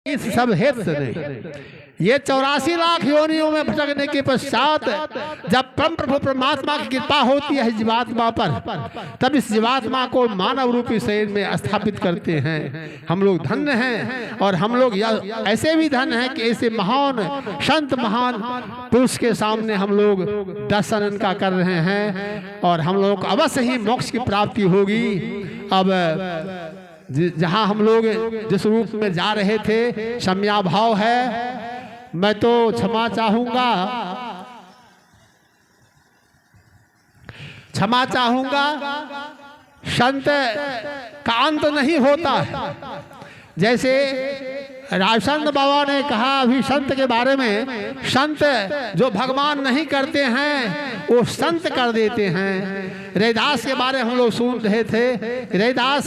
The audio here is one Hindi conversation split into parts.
इस सब हेतु से नहीं। ये 84 लाख योनियों में भटकने के पश्चात जब परम प्रभु परमात्मा की कृपा होती है जीवात्मा पर, तब इस जीवात्मा को मानव रूपी शरीर में स्थापित करते हैं। हम लोग धन्य हैं, और हम लोग ऐसे भी धन्य हैं कि ऐसे महान संत महान पुरुष के सामने हम लोग दर्शन इनका कर रहे हैं, और हम लोग को अवश्य ही मोक्ष की प्राप्ति होगी। अब जहाँ हम लोग जिस रूप में जा रहे थे, क्षमा भाव है, मैं तो क्षमा चाहूंगा, क्षमा चाहूंगा। संत का अंत नहीं होता है। जैसे रामचंद्र बाबा ने कहा अभी संत के बारे में, संत जो भगवान नहीं करते हैं वो संत कर देते हैं। रैदास के बारे हम लोग सुन रहे थे। रैदास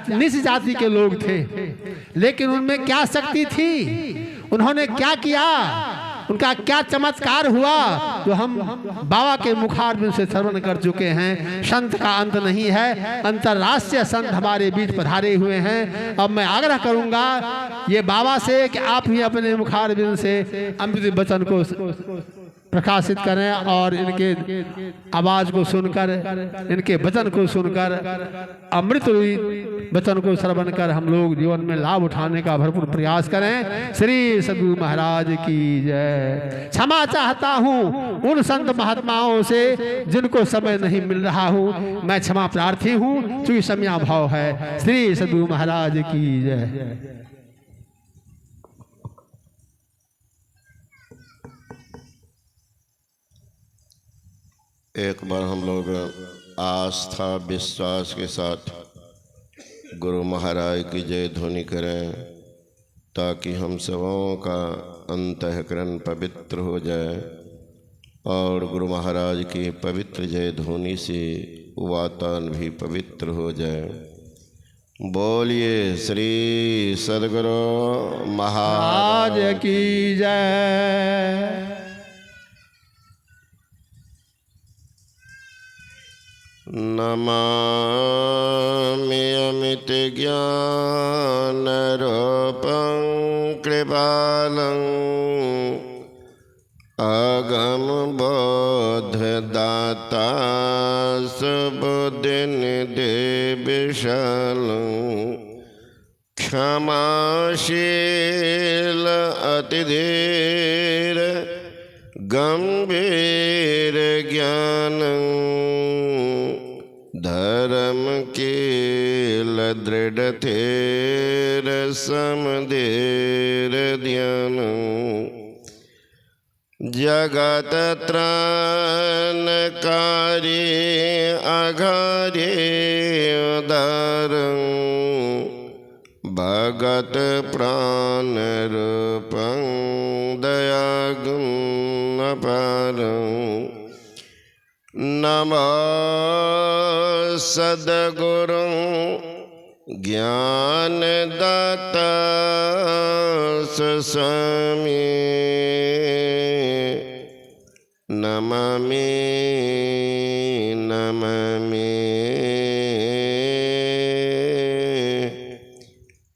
नीच जाति के लोग थे, लेकिन उनमें क्या शक्ति थी, उन्होंने क्या किया, उनका क्या चमत्कार हुआ, जो हम बाबा के मुखारबिंद से श्रवण कर चुके हैं। संत का अंत नहीं है। अंतर्राष्ट्रीय संत हमारे बीच पधारे हुए हैं। अब मैं आग्रह करूंगा ये बाबा से कि आप भी अपने मुखारबिंद से अमृत वचन को प्रकाशित करें, और इनके आवाज को सुनकर, इनके वचन को सुनकर, अमृत वचन को श्रवण कर हम लोग जीवन में लाभ उठाने का भरपूर प्रयास करें। श्री सद्गुरु महाराज की जय। क्षमा चाहता हूँ उन संत महात्माओं से जिनको समय नहीं मिल रहा हूँ, मैं क्षमा प्रार्थी हूँ, क्योंकि क्षमा भाव है। श्री सद्गुरु महाराज की जय। एक बार हम लोग आस्था विश्वास के साथ गुरु महाराज की जय ध्वनि करें, ताकि हम सबों का अंतःकरण पवित्र हो जाए, और गुरु महाराज की पवित्र जय ध्वनि से वातावरण भी पवित्र हो जाए। बोलिए श्री सद्गुरु महाराज की जय। नमामि अमित ज्ञान रूपं कृपालं अगम बोध दाता सुबुद्धिनिधि विशालं क्षमाशील अतिधीर गंभीर ज्ञानं धर्म कील दृढ़ थेर समधीर ध्यान जगत त्राणकारी अघारे उदारं भगत प्राण रूपं दयागुण अपारं नमो सद्गुरु ज्ञानदाता स्वामी नमामि नमामि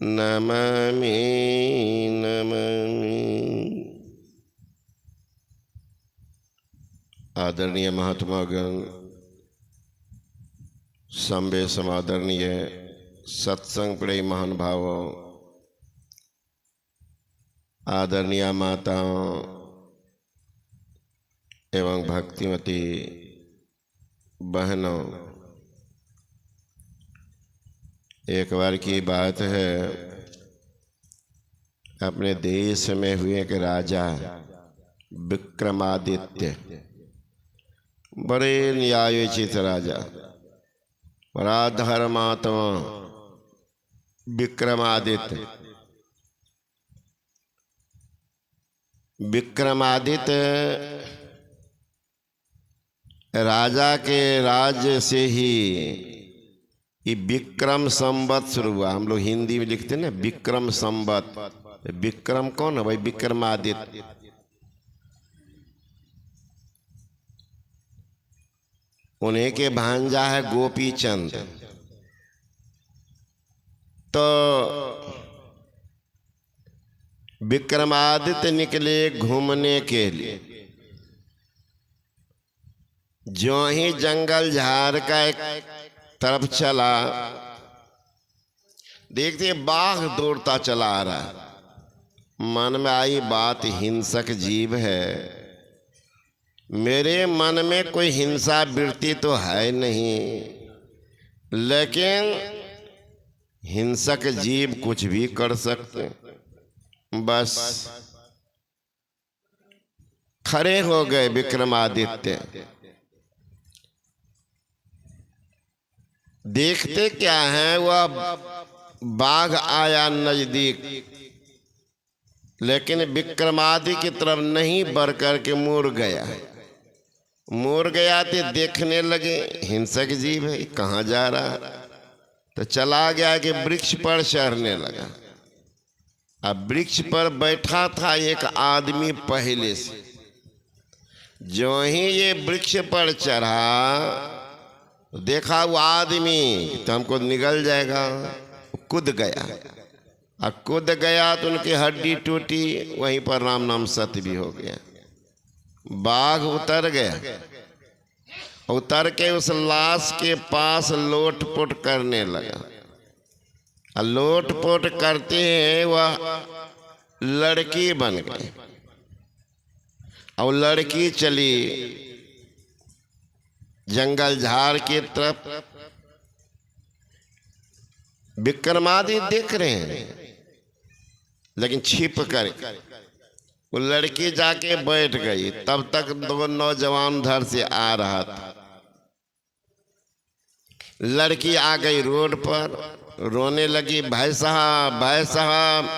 नमामि नमामि। आदरणीय महात्मागण, संबे समादरणीय सत्संग प्रिय महान भावों, आदरणीय माताओं एवं भक्तिमती बहनों, एक बार की बात है, अपने देश में हुए एक राजा विक्रमादित्य, बड़े न्यायोचित राजा, बड़ा धर्मात्मा विक्रमादित्य। विक्रमादित्य राजा के राज्य से ही ये विक्रम संवत शुरू हुआ। हम लोग हिंदी में लिखते हैं ना विक्रम संवत। विक्रम कौन है भाई? विक्रमादित्य। उन्हीं के भांजा है गोपी चंद। तो विक्रमादित्य निकले घूमने के लिए। जो ही जंगल झाड़ का एक तरफ चला, देखते बाघ दौड़ता चला आ रहा है। मन में आई बात, हिंसक जीव है। मेरे मन में कोई हिंसा वृत्ति तो है नहीं, लेकिन हिंसक जीव कुछ भी कर सकते। बस खड़े हो गए विक्रमादित्य। देखते क्या है, वह बाघ आया नजदीक, लेकिन विक्रमादित्य की तरफ नहीं बढ़ करके मुड़ गया। मुड़ गया तो देखने लगे हिंसक जीव है, कहाँ जा रहा। तो चला गया कि वृक्ष पर चढ़ने लगा। अब वृक्ष पर बैठा था एक आदमी पहले से। जो ही ये वृक्ष पर चढ़ा, देखा वो आदमी तो हमको निगल जाएगा, कूद गया। और कूद गया तो उनकी हड्डी टूटी, वहीं पर राम नाम सत्य भी हो गया। बाघ उतर गया, उतर के उस लाश के पास लोटपोट करने लगा। और लोटपोट करते हैं वह लड़की बन गई। और लड़की चली जंगल झाड़ की तरफ। विक्रमादित्य देख रहे हैं, लेकिन छिप कर वो लड़की जाके बैठ गई। तब तक दो नौजवान उधर से आ रहा था। लड़की आ गई रोड पर, रोने लगी, भाई साहब भाई साहब।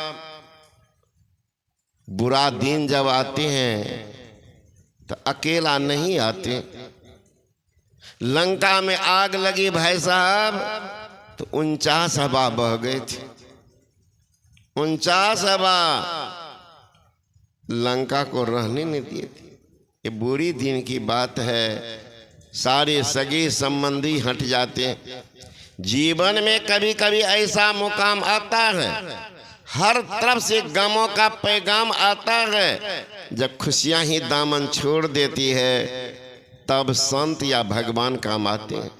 बुरा दिन जब आते हैं तो अकेला नहीं आते। लंका में आग लगी भाई साहब, तो 49 हवा बह गए थे। 49 हवा लंका को रहने नहीं दिए थे। ये बुरी दिन की बात है। सारे सगे संबंधी हट जाते हैं। जीवन में कभी कभी ऐसा मुकाम आता है, हर तरफ से गमों का पैगाम आता है। जब खुशियां ही दामन छोड़ देती है, तब संत या भगवान काम आते हैं।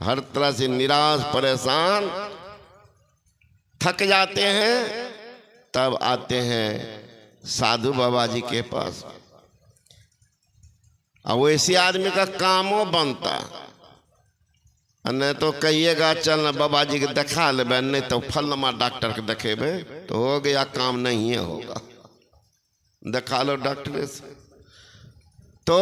हर तरह से निराश परेशान थक जाते हैं, तब आते हैं साधु बाबा जी के पास। अब वैसे आदमी का कामों बनता। नहीं तो कहिएगा चल न बाबा जी के दिखा लेबे, नहीं तो फलनमा डॉक्टर के देखेबे, तो हो गया काम नहीं होगा। दिखा लो डॉक्टर से। तो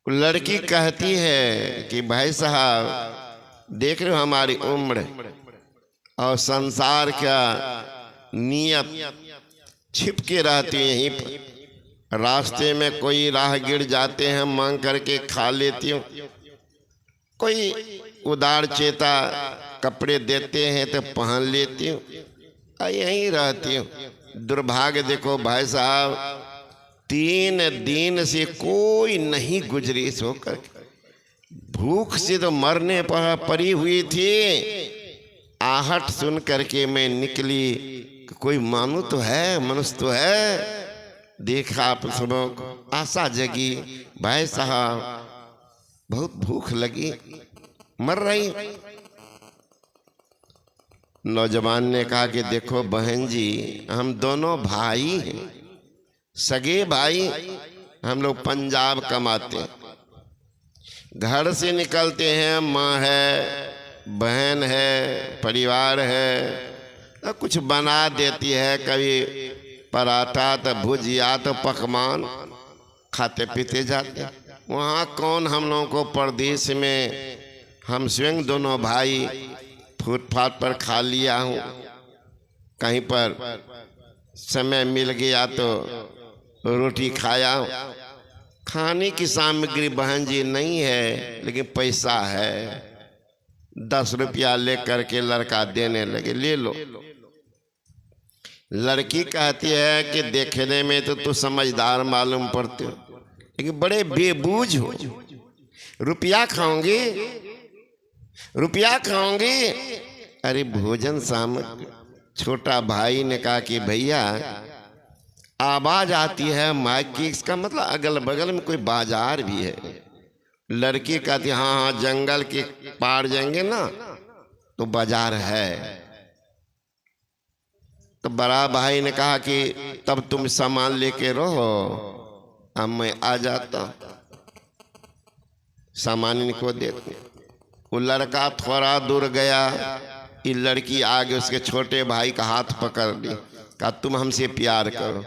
लड़की कहती है कि भाई साहब देख रहे हो हमारी उम्र और संसार का नियत छिपके रहती है यहीं पर। रास्ते में कोई राहगीर जाते हैं, मांग करके खा लेती हूँ। कोई उदार चेता कपड़े देते हैं तो पहन लेती हूँ, यहीं रहती हूँ। दुर्भाग्य देखो भाई साहब, 3 दिन से कोई नहीं गुजरी सोकर। भूख से तो मरने पर पड़ी हुई थी। आहट सुन करके मैं निकली, कोई मानो तो है, मनुष्य तो है। देखा आप सबों को आशा जगी, भाई साहब बहुत भूख लगी, मर रही। नौजवान ने कहा कि देखो बहन जी, हम दोनों भाई हैं, सगे भाई। हम लोग पंजाब कमाते हैं, घर से निकलते हैं, माँ है, बहन है, परिवार है, तो कुछ बना देती है। कभी पराठा तो भुजिया तो पकवान खाते पीते जाते। वहाँ कौन हम लोगों को परदेश में, हम स्वयं दोनों भाई फुटपाथ पर खा लिया हूँ। कहीं पर समय मिल गया तो रोटी खाया हूँ। खाने की सामग्री बहन जी नहीं है, लेकिन पैसा है। 10 रुपया ले करके लड़का देने लगे, ले लो। लड़की कहती है कि देखने में तो तू समझदार मालूम पड़ते हो, लेकिन बड़े बेबूझ हो। रुपया खाओगे, रुपया खाओगे? अरे भोजन सामग्री छोटा भाई ने कहा कि भैया आवाज आती है माइक की, इसका मतलब अगल बगल में कोई बाजार भी है। लड़की कहती हाँ हाँ, जंगल के पार जाएंगे ना तो बाजार है। तो बड़ा भाई ने कहा कि तब तुम सामान लेके रहो, अब मैं आ जाता, सामान इनको देते। वो लड़का थोड़ा दूर गया, ये लड़की आगे उसके छोटे भाई का हाथ पकड़ ली, कहा तुम हमसे प्यार करो।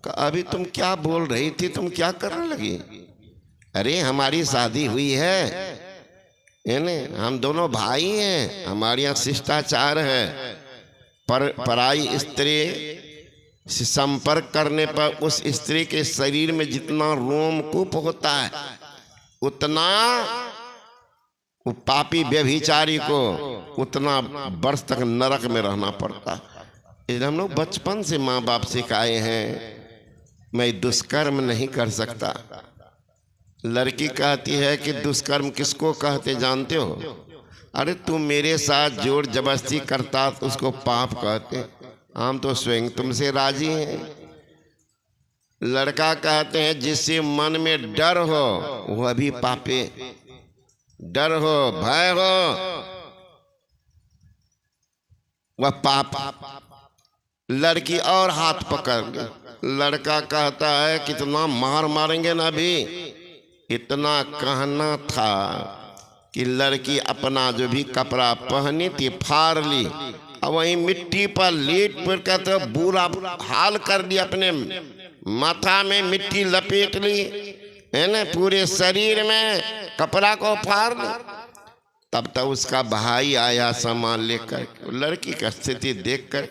कहा अभी तुम क्या बोल रही थी, तुम क्या करने लगी? अरे हमारी शादी हुई है, हम दोनों भाई हैं, हमारे यहाँ शिष्टाचार है। पराई स्त्री से संपर्क करने पर उस स्त्री के शरीर में जितना रोमकूप होता है उतना वो पापी व्यभिचारी को उतना वर्ष तक नरक में रहना पड़ता। इसलिए हम लोग बचपन से माँ बाप सिखाए हैं मैं दुष्कर्म नहीं कर सकता। लड़की कहती है कि दुष्कर्म किसको कहते जानते हो? अरे तू मेरे साथ जोर जबरदस्ती करता तो उसको पाप कहते, हम तो स्वयं तुमसे राजी हैं। लड़का कहते हैं जिससे मन में डर हो वह भी पापे, डर हो भय हो वह पाप। लड़की और हाथ पकड़ गई। लड़का कहता है कितना मार मारेंगे ना, अभी इतना कहना था कि लड़की अपना जो भी कपड़ा पहनी थी फाड़ ली, अब वहीं मिट्टी पर लेट पड़ कर तो बुरा हाल कर दिया, अपने माथा में मिट्टी लपेट ली है ना, पूरे शरीर में कपड़ा को फाड़ ली। तब तक उसका भाई आया सामान लेकर। लड़की की स्थिति देखकर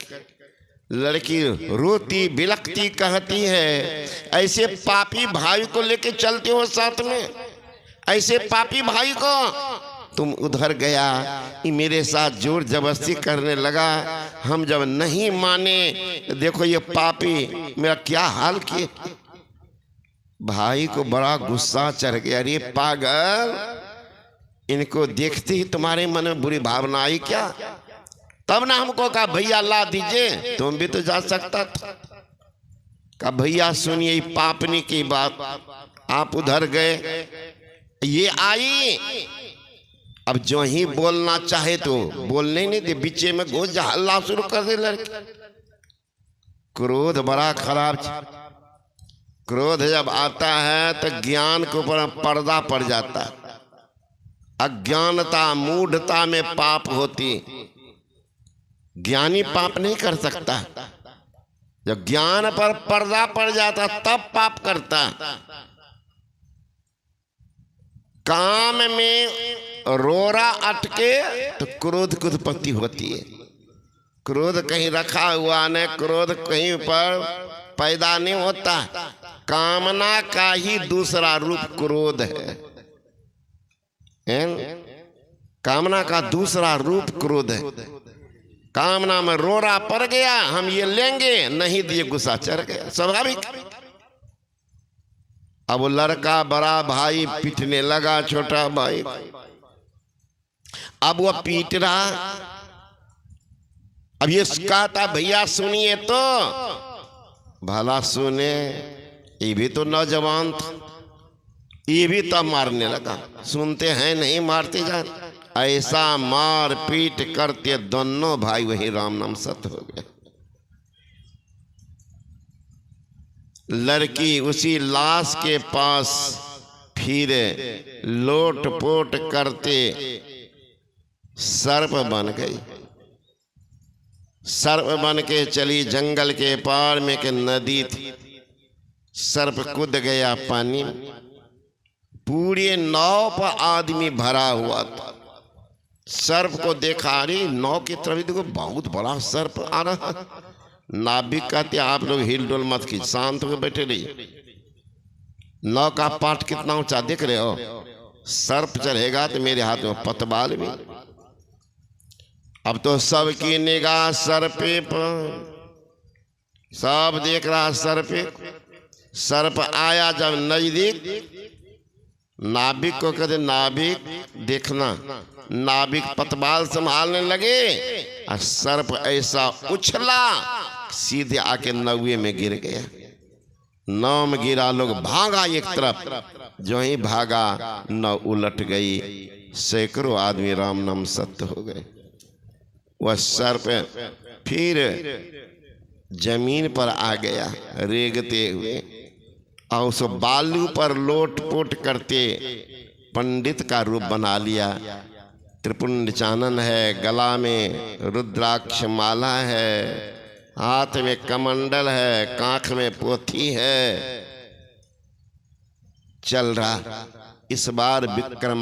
लड़की रोती बिलखती कहती है ऐसे पापी भाई को लेके चलते हो साथ में, ऐसे पापी भाई को तुम उधर गया, ये मेरे साथ जोर जबरदस्ती करने लगा, हम जब नहीं माने देखो ये पापी मेरा क्या हाल किए। भाई को बड़ा गुस्सा चढ़ गया, अरे पागल, इनको देखते ही तुम्हारे मन में बुरी भावना आई क्या? तब ना हमको कहा भैया ला दीजिए, तुम भी तो जा सकता था। कहा भैया सुनिए पापनी की बात, आप उधर गए, ये आई, अब जो ही बोलना चाहे तो बोलने नहीं दे, बीचे में घुस जा हल्ला शुरू कर दे लड़की। क्रोध बड़ा खराब, क्रोध जब आता है तो ज्ञान के ऊपर पर्दा पड़ जाता है। अज्ञानता मूढ़ता में पाप होती, ज्ञानी पाप नहीं कर सकता। जब ज्ञान पर पर्दा पड़ जाता तब पाप करता। काम में रोरा अटके तो क्रोध की उत्पत्ति होती है। क्रोध कहीं रखा हुआ नहीं, क्रोध कहीं पर पैदा नहीं होता। कामना का ही दूसरा रूप क्रोध है। कामना का दूसरा रूप क्रोध है। कामना में रोरा पड़ गया, हम ये लेंगे, नहीं दिए गुस्सा चढ़ गया, स्वाभाविक। अब वो लड़का बड़ा भाई पीटने लगा छोटा भाई, अब वो पीट रहा। अब ये कहता भैया सुनिए तो, भला सुने, ये भी तो नौजवान था, ये भी तब मारने लगा। सुनते हैं नहीं, मारते जान। ऐसा मार पीट करते दोनों भाई वही राम नाम सत्य हो गए। लड़की उसी लाश के पास फिर लोट पोट करते सर्प बन गई। सर्प बन के चली जंगल के पार में के नदी थी। सर्प कूद गया पानी में, पूरे नाव पर आदमी भरा हुआ था। सर्प को देखा, रही नाव की तरफ देखो बहुत बड़ा सर्प आ रहा। नाविक कहते आप लोग हिल डोल मत की, शांत होकर बैठे रहिए। नाव का पाट कितना ऊंचा देख रहे हो, सर्प चढ़ेगा तो मेरे हाथ में पतवार भी। अब तो सबकी निगाह सर्पे पर, सब देख रहा सर्पे। सर्प आया जब नजदीक, नाविक को कहते नाविक देखना, नाभिक पतवाल संभालने लगे और सर्प ऐसा उछला सीधे आके नौवे में गिर गया। नाव में गिरा, लोग भागा एक तरफ, जो ही भागा नाव उलट गई, सैकड़ों आदमी राम नाम सत्य हो गए। वह सर्प फिर जमीन पर आ गया रेंगते हुए और उस बालू पर लोटपोट करते पंडित का रूप बना लिया। त्रिपुंड चानन है, गला में रुद्राक्ष माला है, हाथ में कमंडल है, कांख में पोथी है, चल रहा। इस बार विक्रम